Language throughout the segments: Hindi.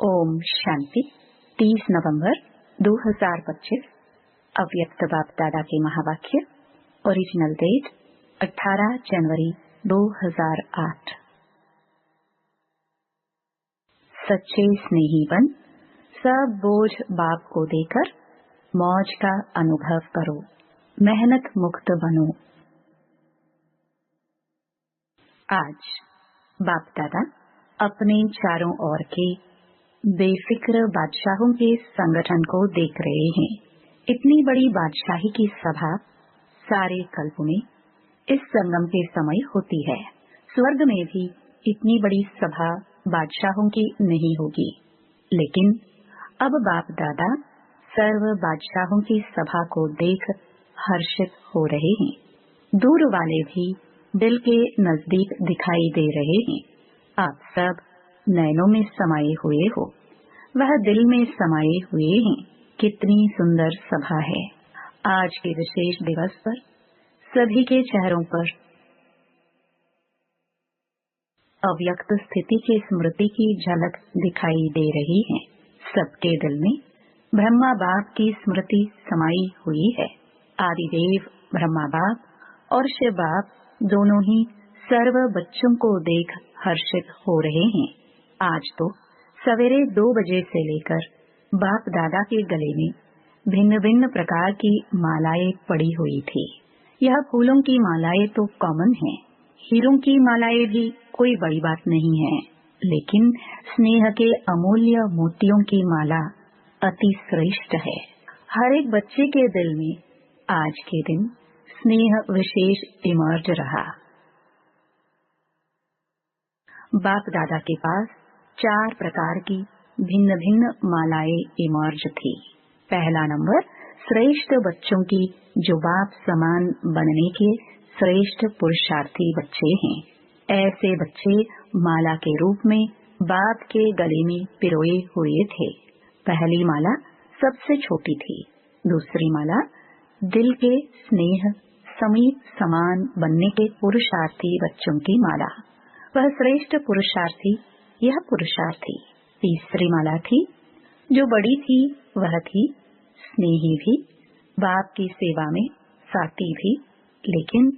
ओम शांति। 30 नवंबर 2025 अव्यक्त बाप दादा के महावाक्य। ओरिजिनल डेट 18 जनवरी 2008। सच्चे स्नेही बन सब बोझ बाप को देकर मौज का अनुभव करो, मेहनत मुक्त बनो। आज बाप दादा अपने चारों ओर के बेफिक्र बादशाहों के संगठन को देख रहे हैं। इतनी बड़ी बादशाही की सभा सारे कल्प में इस संगम के समय होती है। स्वर्ग में भी इतनी बड़ी सभा बादशाहों की नहीं होगी, लेकिन अब बाप दादा सर्व बादशाहों की सभा को देख हर्षित हो रहे हैं। दूर वाले भी दिल के नजदीक दिखाई दे रहे हैं। आप सब नैनों में समाये हुए हो, वह दिल में समाये हुए हैं। कितनी सुंदर सभा है। आज के विशेष दिवस पर सभी के चेहरों पर अव्यक्त स्थिति की स्मृति की झलक दिखाई दे रही है। सबके दिल में ब्रह्मा बाप की स्मृति समाई हुई है। आदिदेव ब्रह्मा बाप और शिव बाप दोनों ही सर्व बच्चों को देख हर्षित हो रहे हैं। आज तो सवेरे 2 बजे से लेकर बाप दादा के गले में भिन्न भिन्न प्रकार की मालाएं पड़ी हुई थी। यह फूलों की मालाएं तो कॉमन है, हीरों की मालाएं भी कोई बड़ी बात नहीं है, लेकिन स्नेह के अमूल्य मोतियों की माला अति श्रेष्ठ है। हर एक बच्चे के दिल में आज के दिन स्नेह विशेष इमर्ज रहा। बाप दादा के पास 4 प्रकार की भिन्न भिन्न मालाएं इमर्ज थी। पहला नंबर श्रेष्ठ बच्चों की जो बाप समान बनने के श्रेष्ठ पुरुषार्थी बच्चे हैं। ऐसे बच्चे माला के रूप में बाप के गले में पिरोए हुए थे। पहली माला सबसे छोटी थी। दूसरी माला दिल के स्नेह समीप समान बनने के पुरुषार्थी बच्चों की माला, वह श्रेष्ठ पुरुषार्थी यह पुरुषार्थी। तीसरी माला थी जो बड़ी थी, वह थी स्नेही भी, बाप की सेवा में साथी भी, लेकिन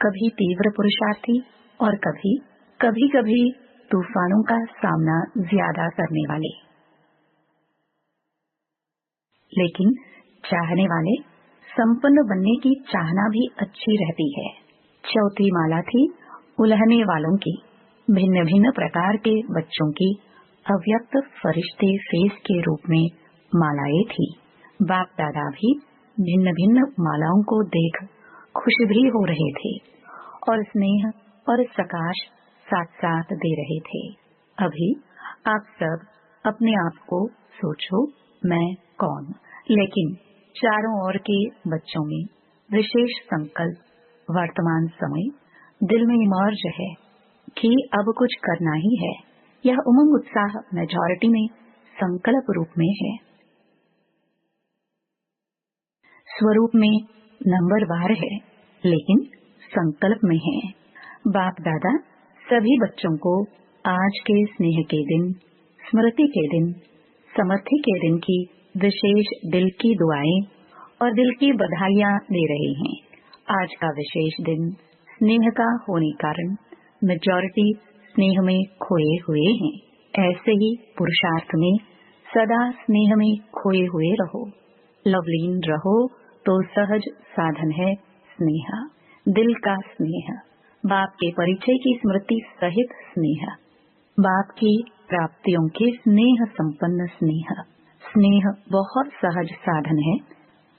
कभी तीव्र पुरुषार्थी और कभी कभी तूफानों का सामना ज्यादा करने वाले, लेकिन चाहने वाले संपन्न बनने की चाहना भी अच्छी रहती है। चौथी माला थी उलहने वालों की, भिन्न भिन्न प्रकार के बच्चों की अव्यक्त फरिश्ते फेस के रूप में मालाएं थी। बाप दादा भी भिन्न भिन्न मालाओं को देख खुश भी हो रहे थे और स्नेह और सकाश साथ साथ दे रहे थे। अभी आप सब अपने आप को सोचो, मैं कौन? लेकिन चारों ओर के बच्चों में विशेष संकल्प वर्तमान समय दिल में इमर्ज है कि अब कुछ करना ही है। यह उमंग उत्साह मेजॉरिटी में संकल्प रूप में है, स्वरूप में नंबर बार है, लेकिन संकल्प में है। बाप दादा सभी बच्चों को आज के स्नेह के दिन, स्मृति के दिन, समर्थि के दिन की विशेष दिल की दुआएं और दिल की बधाइयां दे रहे हैं। आज का विशेष दिन स्नेह का होने कारण मेजॉरिटी स्नेह में खोए हुए हैं। ऐसे ही पुरुषार्थ में सदा स्नेह में खोए हुए रहो, लवलीन रहो, तो सहज साधन है स्नेह, दिल का स्नेह, बाप के परिचय की स्मृति सहित स्नेह, बाप की प्राप्तियों के स्नेह संपन्न स्नेह। स्नेह बहुत सहज साधन है,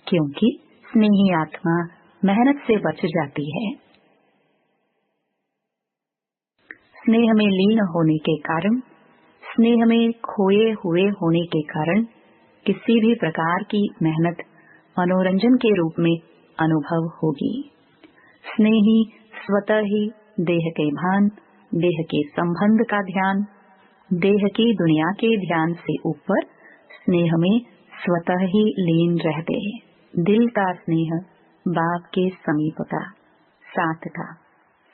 क्योंकि स्नेही आत्मा मेहनत से बच जाती है। स्नेह में लीन होने के कारण, स्नेह में खोए हुए होने के कारण किसी भी प्रकार की मेहनत मनोरंजन के रूप में अनुभव होगी। स्नेही स्वतः ही देह के भान, देह के संबंध का ध्यान, देह की दुनिया के ध्यान से ऊपर स्नेह में स्वतः ही लीन रहते हैं। दिल का स्नेह बाप के समीपता, साथता,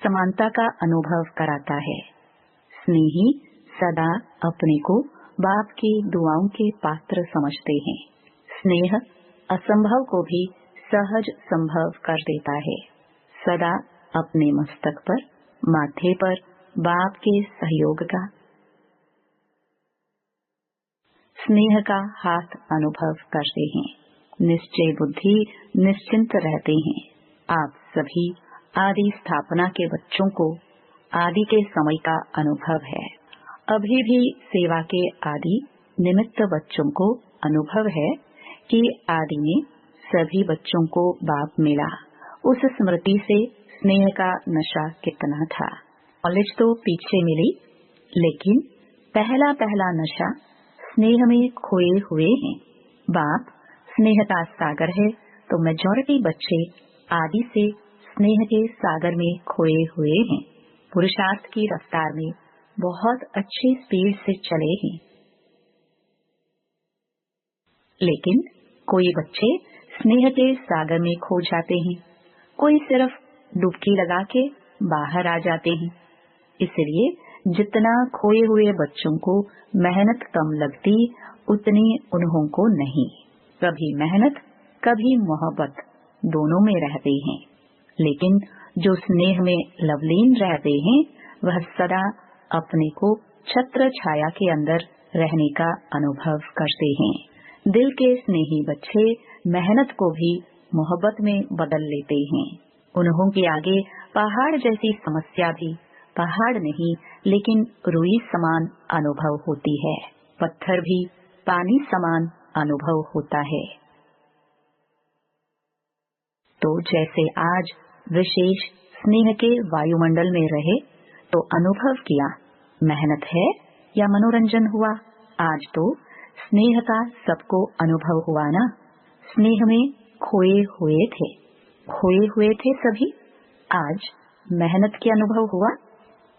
समानता का अनुभव कराता है। स्नेही सदा अपने को बाप की दुआओं के पात्र समझते हैं। स्नेह असंभव को भी सहज संभव कर देता है। सदा अपने मस्तक पर, माथे पर बाप के सहयोग का, स्नेह का हाथ अनुभव करते हैं। निश्चय बुद्धि निश्चिंत रहते हैं। आप सभी आदि स्थापना के बच्चों को आदि के समय का अनुभव है। अभी भी सेवा के आदि निमित्त बच्चों को अनुभव है कि आदि में सभी बच्चों को बाप मिला। उस स्मृति से स्नेह का नशा कितना था। नॉलेज तो पीछे मिली, लेकिन पहला पहला नशा स्नेह में खोए हुए हैं। बाप स्नेह का सागर है, तो मेजॉरिटी बच्चे आदि से स्नेह के सागर में खोए हुए हैं। पुरुषार्थ की रफ्तार में बहुत अच्छी स्पीड से चले हैं, लेकिन कोई बच्चे स्नेह के सागर में खो जाते हैं, कोई सिर्फ डुबकी लगा के बाहर आ जाते हैं। इसलिए जितना खोए हुए बच्चों को मेहनत कम लगती, उतनी उन्हों को नहीं। कभी मेहनत कभी मोहब्बत दोनों में रहते हैं, लेकिन जो स्नेह में लवलीन रहते हैं वह सदा अपने को छत्र छाया के अंदर रहने का अनुभव करते हैं। दिल के स्नेही बच्चे मेहनत को भी मोहब्बत में बदल लेते हैं। उन्हों के आगे पहाड़ जैसी समस्या भी पहाड़ नहीं, लेकिन रुई समान अनुभव होती है। पत्थर भी पानी समान अनुभव होता है। तो जैसे आज विशेष स्नेह के वायुमंडल में रहे तो अनुभव किया मेहनत है या मनोरंजन हुआ। आज तो स्नेह का सबको अनुभव हुआ ना। स्नेह में खोए हुए थे सभी। आज मेहनत के अनुभव हुआ।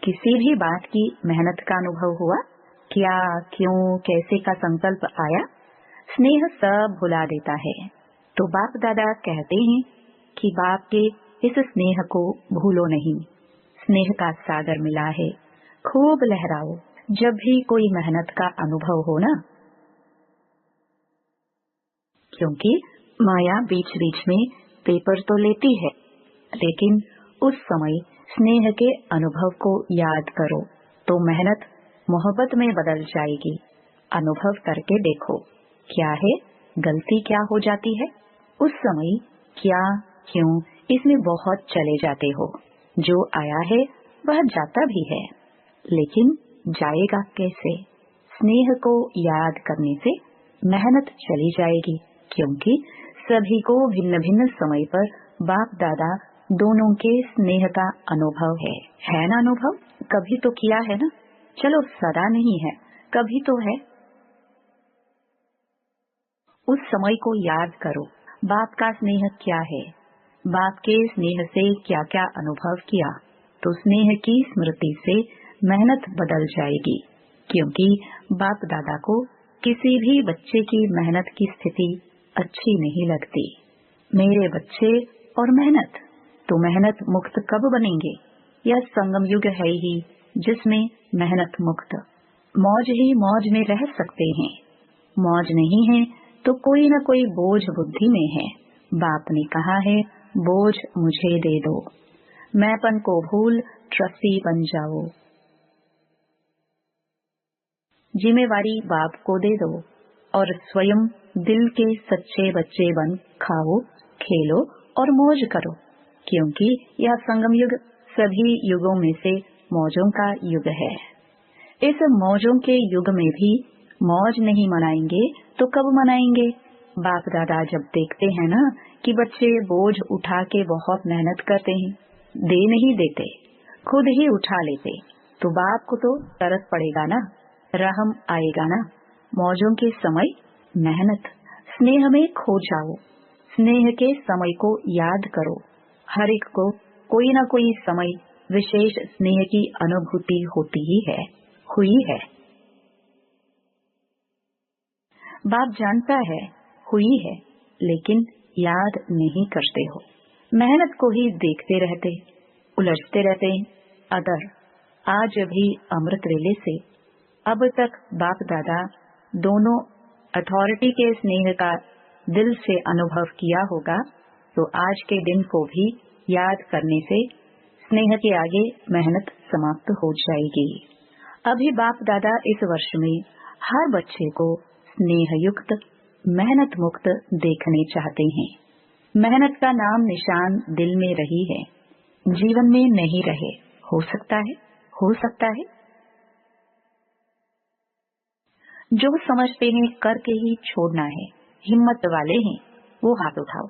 किसी भी बात की मेहनत का अनुभव हुआ। क्या, क्यों, कैसे का संकल्प आया। स्नेह सब भुला देता है। तो बाप दादा कहते हैं कि बाप के इस स्नेह को भूलो नहीं। स्नेह का सागर मिला है, खूब लहराओ जब भी कोई मेहनत का अनुभव हो ना। क्योंकि माया बीच बीच में पेपर तो लेती है, लेकिन उस समय स्नेह के अनुभव को याद करो तो मेहनत मोहब्बत में बदल जाएगी। अनुभव करके देखो क्या है, गलती क्या हो जाती है। उस समय क्या, क्यों, इसमें बहुत चले जाते हो। जो आया है वह जाता भी है, लेकिन जाएगा कैसे। स्नेह को याद करने से मेहनत चली जाएगी, क्योंकि सभी को भिन्न भिन्न समय पर बाप दादा दोनों के स्नेह का अनुभव है ना। अनुभव कभी तो किया है ना। चलो सदा नहीं है, कभी तो है। उस समय को याद करो, बाप का स्नेह क्या है, बाप के स्नेह से क्या क्या अनुभव किया। तो स्नेह की स्मृति से मेहनत बदल जाएगी, क्योंकि बाप दादा को किसी भी बच्चे की मेहनत की स्थिति अच्छी नहीं लगती। मेरे बच्चे और मेहनत, तो मेहनत मुक्त कब बनेंगे। यह संगम युग है ही जिसमें मेहनत मुक्त, मौज ही मौज में रह सकते हैं। मौज नहीं है तो कोई न कोई बोझ बुद्धि में है। बाप ने कहा है, बोझ मुझे दे दो, मैंपन को भूल ट्रस्टी बन जाओ। जिम्मेवारी बाप को दे दो और स्वयं दिल के सच्चे बच्चे बन खाओ, खेलो और मौज करो, क्योंकि यह संगम युग सभी युगों में से मौजों का युग है। इस मौजों के युग में भी मौज नहीं मनाएंगे तो कब मनाएंगे। बाप दादा जब देखते हैं ना कि बच्चे बोझ उठा के बहुत मेहनत करते हैं, दे नहीं देते, खुद ही उठा लेते, तो बाप को तो तरस पड़ेगा ना, रहम आएगा ना। मौजों के समय मेहनत, स्नेह में खो जाओ। स्नेह के समय को याद करो। हर एक को कोई न कोई समय विशेष स्नेह की अनुभूति होती ही है, हुई है। बाप जानता है हुई है, लेकिन याद नहीं करते हो। मेहनत को ही देखते रहते, उलझते रहते। अदर आज भी अमृत वेले से अब तक बाप दादा दोनों अथॉरिटी के स्नेह का दिल से अनुभव किया होगा, तो आज के दिन को भी याद करने से स्नेह के आगे मेहनत समाप्त हो जाएगी। अभी बाप दादा इस वर्ष में हर बच्चे को स्नेह युक्त, मेहनत मुक्त देखने चाहते हैं। मेहनत का नाम निशान दिल में रही है, जीवन में नहीं रहे। हो सकता है, हो सकता है। जो समझते हैं करके ही छोड़ना है, हिम्मत वाले हैं, वो हाथ उठाओ।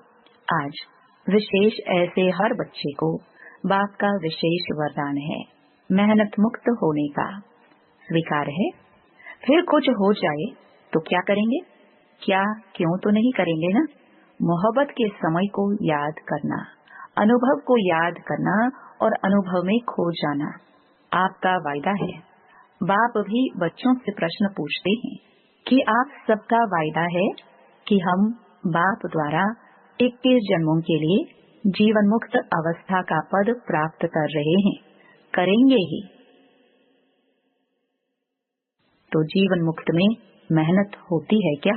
आज विशेष ऐसे हर बच्चे को बाप का विशेष वरदान है, मेहनत मुक्त होने का। स्वीकार है। फिर कुछ हो जाए तो क्या करेंगे? क्या क्यों तो नहीं करेंगे ना। मोहब्बत के समय को याद करना, अनुभव को याद करना और अनुभव में खो जाना आपका वायदा है। बाप भी बच्चों से प्रश्न पूछते हैं कि आप सबका वायदा है कि हम बाप द्वारा 21 जन्मों के लिए जीवन मुक्त अवस्था का पद प्राप्त कर रहे हैं, करेंगे ही। तो जीवन मुक्त में मेहनत होती है क्या?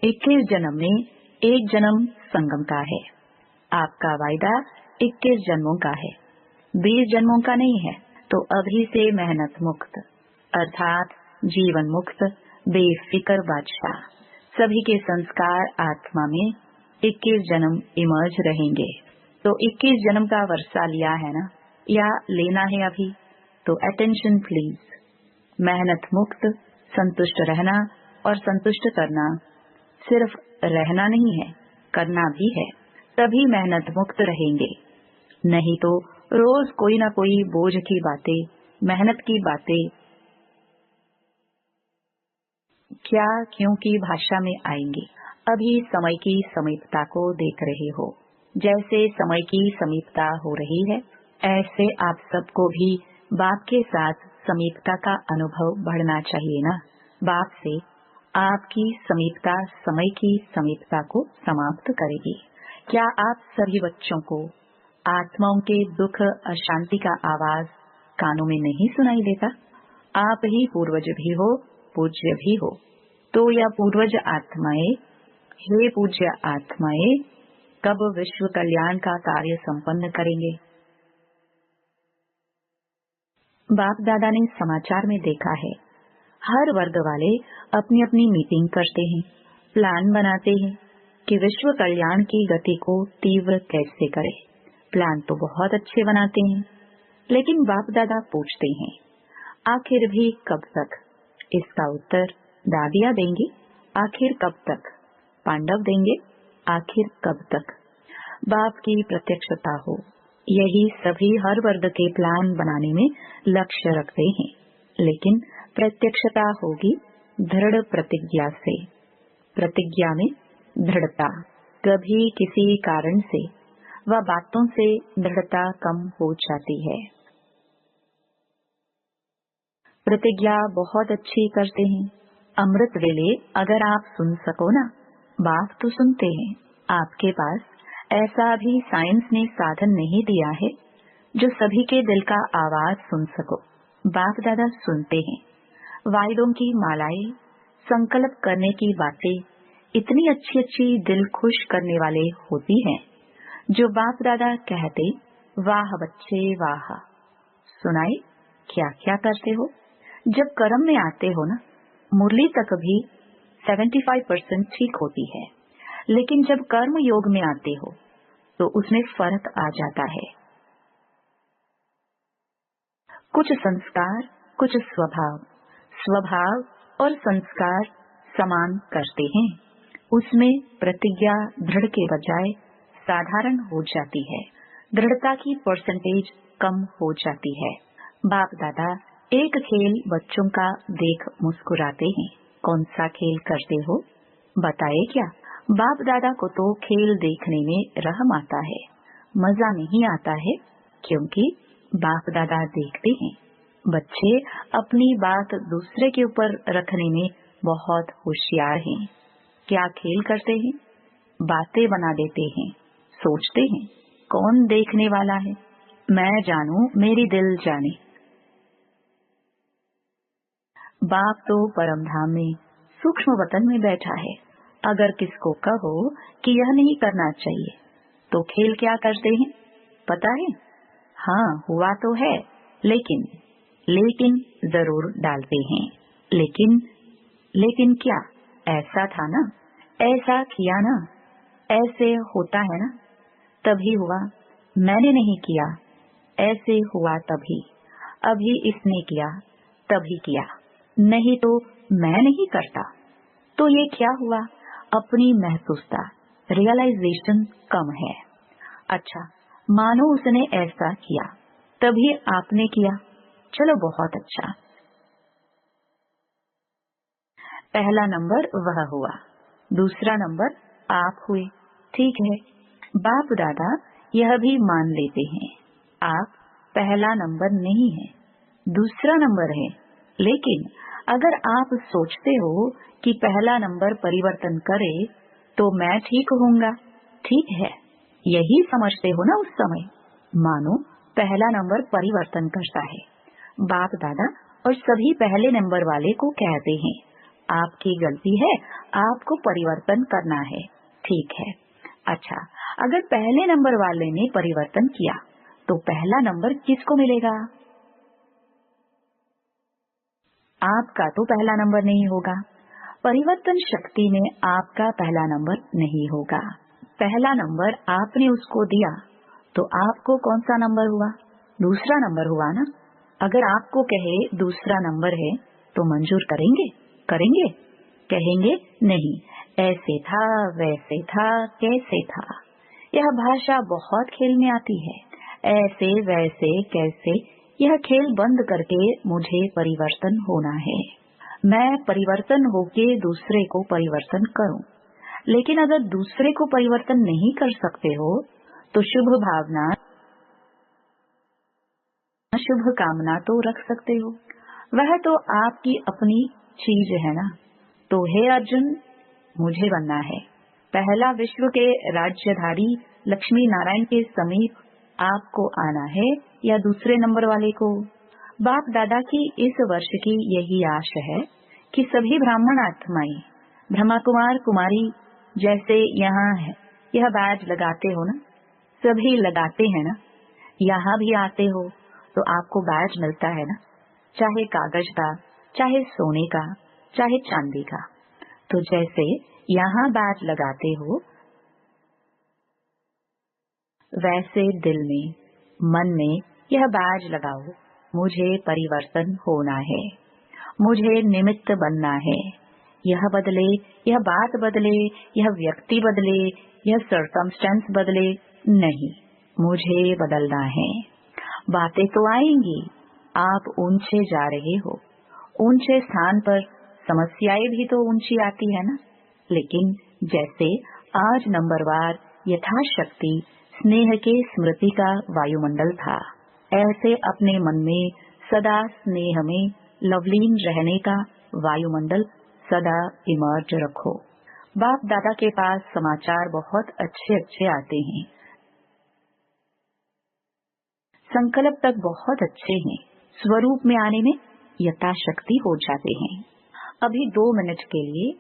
21 जन्म में एक जन्म संगम का है। आपका वायदा 21 जन्मों का है, 20 जन्मों का नहीं है। तो अभी से मेहनत मुक्त अर्थात जीवन मुक्त बेफिक्र बादशाह, सभी के संस्कार आत्मा में 21 जन्म इमर्ज रहेंगे। तो 21 जन्म का वर्षा लिया है ना, या लेना है अभी? तो अटेंशन प्लीज। मेहनत मुक्त संतुष्ट रहना और संतुष्ट करना सिर्फ रहना नहीं है, करना भी है, तभी मेहनत मुक्त रहेंगे। नहीं तो रोज कोई ना कोई बोझ की बातें, मेहनत की बातें क्या क्यों की भाषा में आएंगी। अभी समय की समीपता को देख रहे हो। जैसे समय की समीपता हो रही है, ऐसे आप सबको भी बाप के साथ समीपता का अनुभव बढ़ना चाहिए ना। बाप से आपकी समीपता समय की समीपता को समाप्त करेगी। क्या आप सभी बच्चों को आत्माओं के दुख अशांति का आवाज कानों में नहीं सुनाई देता? आप ही पूर्वज भी हो, पूज्य भी हो। तो यह पूर्वज आत्माएं, हे पूज्य आत्माएं, कब विश्व कल्याण का कार्य संपन्न करेंगे? बाप दादा ने समाचार में देखा है, हर वर्ग वाले अपनी अपनी मीटिंग करते हैं, प्लान बनाते हैं कि विश्व कल्याण की गति को तीव्र कैसे करें। प्लान तो बहुत अच्छे बनाते हैं, लेकिन बाप दादा पूछते हैं, आखिर भी कब तक? इसका उत्तर दादिया देंगे, आखिर कब तक? पांडव देंगे, आखिर कब तक? बाप की प्रत्यक्षता हो, यही सभी हर वर्ग के प्लान बनाने में लक्ष्य रखते हैं। लेकिन प्रत्यक्षता होगी दृढ़ प्रतिज्ञा से। प्रतिज्ञा में दृढ़ता, कभी किसी कारण से व बातों से दृढ़ता कम हो जाती है। प्रतिज्ञा बहुत अच्छी करते हैं। अमृत वेले अगर आप सुन सको ना, बाप तो सुनते हैं। आपके पास ऐसा भी साइंस ने साधन नहीं दिया है जो सभी के दिल का आवाज सुन सको। बाप दादा सुनते हैं। वायदों की मालाएं, संकल्प करने की बातें इतनी अच्छी अच्छी दिल खुश करने वाले होती हैं, जो बाप दादा कहते, वाह बच्चे वाह। सुनाए क्या क्या करते हो? जब कर्म में आते हो ना, मुरली तक भी 75% ठीक होती है, लेकिन जब कर्म योग में आते हो तो उसमें फर्क आ जाता है। कुछ संस्कार, कुछ स्वभाव, स्वभाव और संस्कार समान करते हैं, उसमें प्रतिज्ञा दृढ़ के बजाय साधारण हो जाती है, दृढ़ता की परसेंटेज कम हो जाती है। बाप दादा एक खेल बच्चों का देख मुस्कुराते हैं। कौन सा खेल करते हो? बताए क्या? बाप दादा को तो खेल देखने में रहम आता है, मजा नहीं आता है, क्योंकि बाप दादा देखते हैं बच्चे अपनी बात दूसरे के ऊपर रखने में बहुत होशियार हैं। क्या खेल करते हैं? बातें बना देते हैं, सोचते हैं कौन देखने वाला है, मैं जानूं मेरी दिल जाने। बाप तो परम धाम में सूक्ष्म वतन में बैठा है। अगर किसको कहो कि यह नहीं करना चाहिए तो खेल क्या करते हैं पता है? हाँ हुआ तो है, लेकिन जरूर डालते हैं। लेकिन क्या? ऐसा था ना, ऐसा किया ना, ऐसे होता है ना, तभी हुआ। मैंने नहीं किया, ऐसे हुआ तभी। अभी इसने किया, तभी किया, नहीं तो मैं नहीं करता। तो ये क्या हुआ? अपनी महसूसता, रियलाइजेशन कम है। अच्छा, मानो उसने ऐसा किया, तभी आपने किया। चलो बहुत अच्छा। पहला नंबर वह हुआ, दूसरा नंबर आप हुए। ठीक है, बाप दादा यह भी मान लेते हैं आप पहला नंबर नहीं है, दूसरा नंबर है। लेकिन अगर आप सोचते हो कि पहला नंबर परिवर्तन करे तो मैं ठीक होऊंगा, ठीक है, यही समझते हो ना उस समय। मानो पहला नंबर परिवर्तन करता है। बाप दादा और सभी पहले नंबर वाले को कहते हैं आपकी गलती है, आपको परिवर्तन करना है। ठीक है, अच्छा, अगर पहले नंबर वाले ने परिवर्तन किया तो पहला नंबर किसको मिलेगा? आपका तो पहला नंबर नहीं होगा। परिवर्तन शक्ति में आपका पहला नंबर नहीं होगा। पहला नंबर आपने उसको दिया तो आपको कौन सा नंबर हुआ? दूसरा नंबर हुआ ना। अगर आपको कहे दूसरा नंबर है तो मंजूर करेंगे? कहेंगे नहीं, ऐसे था, वैसे था, कैसे था। यह भाषा बहुत खेल में आती है। ऐसे वैसे कैसे, यह खेल बंद करके मुझे परिवर्तन होना है। मैं परिवर्तन होके दूसरे को परिवर्तन करूं। लेकिन अगर दूसरे को परिवर्तन नहीं कर सकते हो तो शुभ भावना, शुभ कामना तो रख सकते हो। वह तो आपकी अपनी चीज है ना। तो हे अर्जुन, मुझे बनना है पहला विश्व के राज्यधारी लक्ष्मी नारायण के समीप। आपको आना है या दूसरे नंबर वाले को? बाप दादा की इस वर्ष की यही आश है कि सभी ब्राह्मण आत्माएं, ब्रह्मा कुमार कुमारी जैसे यहाँ है, यह बैज लगाते हो ना, सभी लगाते हैं ना। यहाँ भी आते हो तो आपको बैज मिलता है ना, चाहे कागज का, चाहे सोने का, चाहे चांदी का। तो जैसे यहाँ बैज लगाते हो वैसे दिल में, मन में यह बैज लगाओ, मुझे परिवर्तन होना है, मुझे निमित्त बनना है। यह बदले, यह बात बदले, यह व्यक्ति बदले, यह सर्कमस्टेंस बदले नहीं, मुझे बदलना है। बातें तो आएंगी, आप ऊंचे जा रहे हो, ऊंचे स्थान पर समस्याएं भी तो ऊंची आती है ना। लेकिन जैसे आज नंबरवार यथाशक्ति स्नेह के स्मृति का वायुमंडल था, ऐसे अपने मन में सदा स्नेह में लवलीन रहने का वायुमंडल सदा इमर्ज रखो। बाप दादा के पास समाचार बहुत अच्छे अच्छे आते हैं, संकल्प तक बहुत अच्छे हैं, स्वरूप में आने में यथाशक्ति हो जाते हैं। अभी 2 मिनट के लिए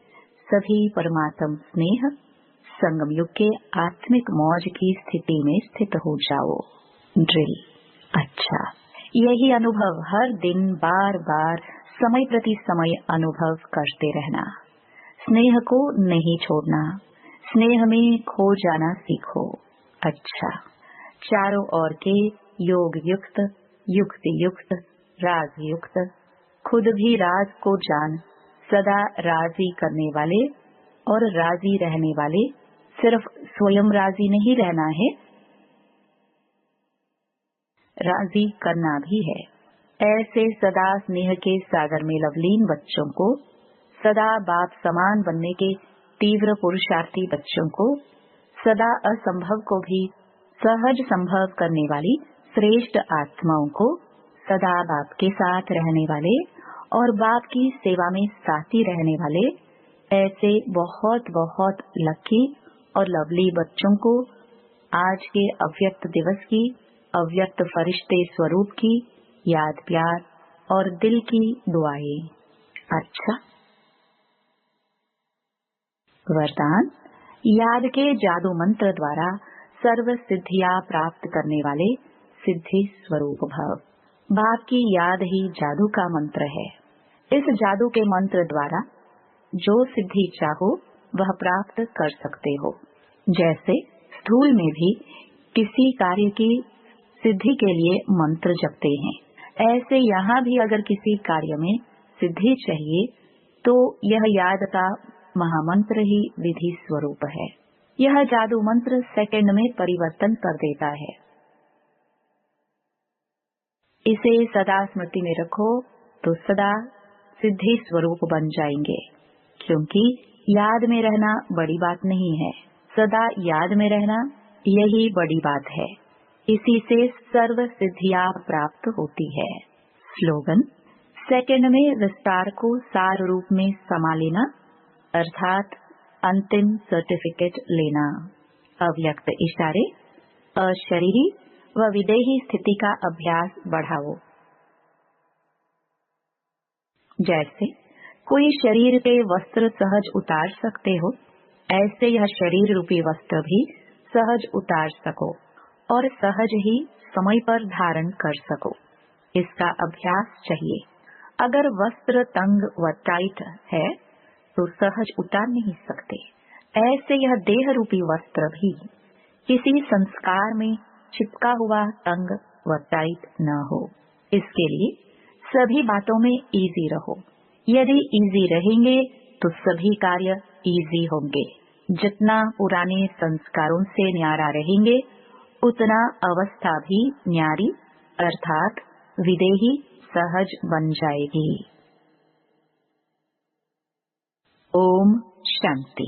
सभी परमात्म स्नेह संगम युग के आत्मिक मौज की स्थिति में स्थित हो जाओ। ड्रिल। अच्छा, यही अनुभव हर दिन बार बार समय प्रति समय अनुभव करते रहना। स्नेह को नहीं छोड़ना, स्नेह में खो जाना सीखो। अच्छा, चारों ओर के योग युक्त, युक्ति युक्त, राज युक्त, खुद भी राज को जान, सदा राजी करने वाले और राजी रहने वाले। सिर्फ स्वयं राजी नहीं रहना है, राजी करना भी है। ऐसे सदा स्नेह के सागर में लवलीन बच्चों को, सदा बाप समान बनने के तीव्र पुरुषार्थी बच्चों को, सदा असंभव को भी सहज संभव करने वाली श्रेष्ठ आत्माओं को, सदा बाप के साथ रहने वाले और बाप की सेवा में साथी रहने वाले ऐसे बहुत बहुत लकी और लवली बच्चों को आज के अव्यक्त दिवस की अव्यक्त फरिश्ते स्वरूप की याद प्यार और दिल की दुआएं। अच्छा, वरदान। याद के जादू मंत्र द्वारा सर्व सिद्धियां प्राप्त करने वाले सिद्धि स्वरूप भव। बाप की याद ही जादू का मंत्र है। इस जादू के मंत्र द्वारा जो सिद्धि चाहो वह प्राप्त कर सकते हो। जैसे स्थूल में भी किसी कार्य की सिद्धि के लिए मंत्र जपते हैं, ऐसे यहाँ भी अगर किसी कार्य में सिद्धि चाहिए तो यह याद का महामंत्र ही विधि स्वरूप है। यह जादू मंत्र सेकंड में परिवर्तन कर देता है। इसे सदा स्मृति में रखो तो सदा सिद्धि स्वरूप बन जाएंगे। क्योंकि याद में रहना बड़ी बात नहीं है, सदा याद में रहना यही बड़ी बात है। इसी से सर्व सिद्धियां प्राप्त होती है। स्लोगन। सेकंड में विस्तार को सार रूप में समा लेना, अर्थात अंतिम सर्टिफिकेट लेना। अव्यक्त इशारे, अशरीरी व विदेही स्थिति का अभ्यास बढ़ाओ। जैसे कोई शरीर के वस्त्र सहज उतार सकते हो, ऐसे यह शरीर रूपी वस्त्र भी सहज उतार सको और सहज ही समय पर धारण कर सको। इसका अभ्यास चाहिए। अगर वस्त्र तंग व टाइट है तो सहज उतार नहीं सकते, ऐसे यह देह रूपी वस्त्र भी किसी संस्कार में चिपका हुआ तंग व टाइट न हो। इसके लिए सभी बातों में इजी रहो। यदि इजी रहेंगे तो सभी कार्य इजी होंगे। जितना पुराने संस्कारों से न्यारा रहेंगे उतना अवस्था भी न्यारी अर्थात विदेही सहज बन जाएगी। ओम शांति।